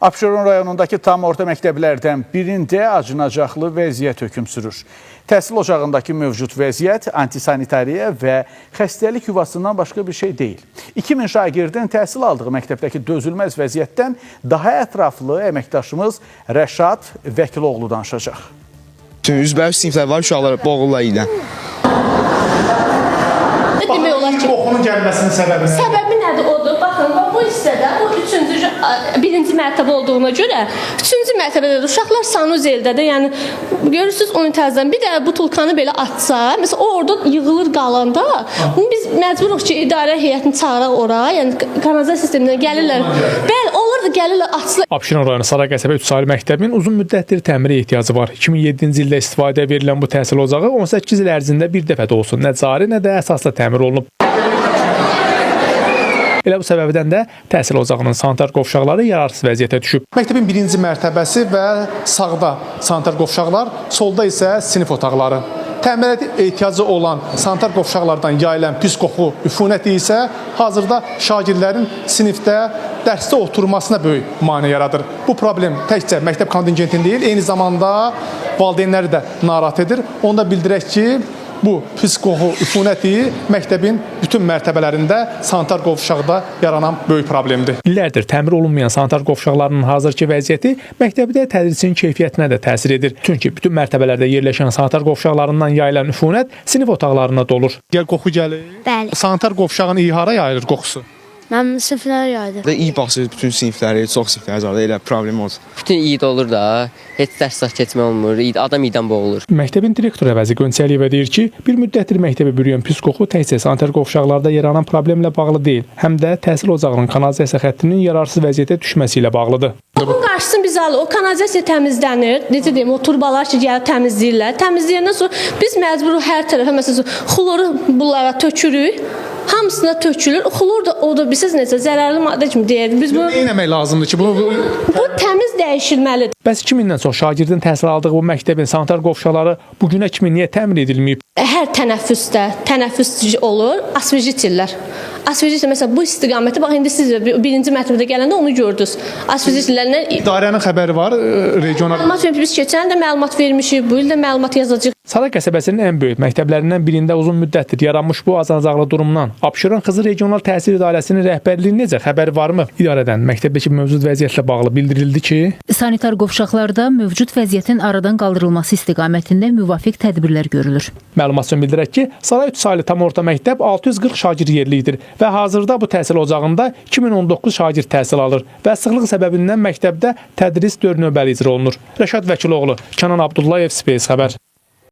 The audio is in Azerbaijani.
Abşeron rayonundakı tam orta məktəblərdən birində acınacaqlı vəziyyət hökm sürür. Təhsil ocağındakı mövcud vəziyyət antisanitariya və xəstəlik yuvasından başqa bir şey deyil. 2000 şagirdin təhsil aldığı məktəbdəki dözülməz vəziyyətdən daha ətraflı əməkdaşımız Rəşad Vəkiloğlu danışacaq. Üzbəüz siniflər var, uşaqlar boğullar ilə. Demək olar ki, Oxunun gəlməsinin səbəbi nə? səbəbi nədir odur? Baxın, bu hissədə bu birinci mərtəbə olduğuna görə 3-cü mərtəbədə uşaqlar sanuzeldədir. Yəni görürsüz unitazdan bir də butulkanı belə atsa, məsələn o orada yığılır qalanda, biz məcburuq ki, idarə heyətini çağıraq ora, yəni kanalizasiya sistemindən gəlirlər. Bəli, onlar da gəlirlər atsılar. Abşeron rayonu Saray qəsəbə 3 saylı məktəbin uzun müddətdir təmirə ehtiyacı var. 2007-ci ildə istifadəyə verilən bu təhsil ocağı 18 il ərzində bir dəfə də olsun nə cari, nə də əsasla təmir olunub. Elə bu səbəbdən də təhsil ocağının sanitar qovşaqları yararsız vəziyyətə düşüb. Məktəbin birinci mərtəbəsi və sağda sanitar qovşaqlar, solda isə sinif otaqları. Təmirə ehtiyacı olan sanitar qovşaqlardan yayılan pis qoxu, üfunət isə hazırda şagirdlərin sinifdə, dərsdə oturmasına böyük maneə yaradır. Bu problem təkcə məktəb kontingentini deyil, eyni zamanda valideynləri də narahat edir. Onu da bildirək ki, bu pis qoxu, üfunəti məktəbin bütün mərtəbələrində sanitar qovşaqda yaranan böyük problemdir. İllərdir təmir olunmayan sanitar qovşaqlarının hazırki vəziyyəti məktəbdə tədrisin keyfiyyətinə də təsir edir. Çünki bütün mərtəbələrdə yerləşən sanitar qovşaqlarından yayılan üfunət sinif otaqlarına dolur. Gəl qoxu gəlir. Bəli. Sanitar qovşağın iyi hara yayılır qoxusu? Mən siniflərə yaydım. İyi baxsınız bütün sinifləri, çox sinifləri var, elə problem olsun. Bütün iyid olur da, heç dərs keçmə olmur, adam iydən boğulur. Məktəbin direktor əvəzi Gönçəliyevə deyir ki, bir müddətdir məktəbi bürüyən pis qoxu təkcə sanitar qovşaqlarda yaranan problemlə bağlı deyil, həm də təhsil ocağının kanalizasiya xəttinin yararsız vəziyyətə düşməsi ilə bağlıdır. Bunun qarşısını biz alırıq. O kanalizasiya təmizlənir. Necə deyim, o turbalar ki, gəlib təmizləyirlər. Təmizləyəndən sonra biz məcburuq hər tərəfə məsələn xloru bunlara tökürük. Hamısına tökülür. Xlor da o da bilsəz necə zərərli maddə kimi deyir. Biz bunu Nə etmək lazımdır ki, bu təmiz dəyişilməlidir. Bəs 2000-dən çox şagirdin təhsil aldığı bu məktəbin sanitar qovşaqları bu günə kimi niyə təmir edilməyib? Hər tənəffüs olur, asvejitirlər. Asvejitir məsələn bu istiqaməti bax indi siz birinci mərtəbədə gələndə onu gördünüz. Asvejitirlərlə idarənin xəbəri var, regional. məlumat vermişik. Biz keçən də məlumat vermişik, bu il də məlumat yazacağıq. Saray qəsəbəsinin ən böyük məktəblərindən birində uzun müddətdir yaranmış bu azacaqlı durumdan Abşeron Xızı Regional Təhsil İdarəsinin rəhbərliyi necə xəbəri varmı? İdarədən məktəbdəki mövcud vəziyyətlə bağlı bildirildi ki, sanitar qovşaqlarda mövcud vəziyyətin aradan qaldırılması istiqamətində müvafiq tədbirlər görülür. Məlumat üçün bildirək ki, Saray 3 saylı tam orta məktəb 640 şagird yerlidir və hazırda bu təhsil ocağında 2019 şagird təhsil alır və sıxlıq səbəbindən məktəbdə tədris 4 növbəli icra olunur. Rəşad Vəkiloğlu, Kənan Abdullayev, Space xəbər.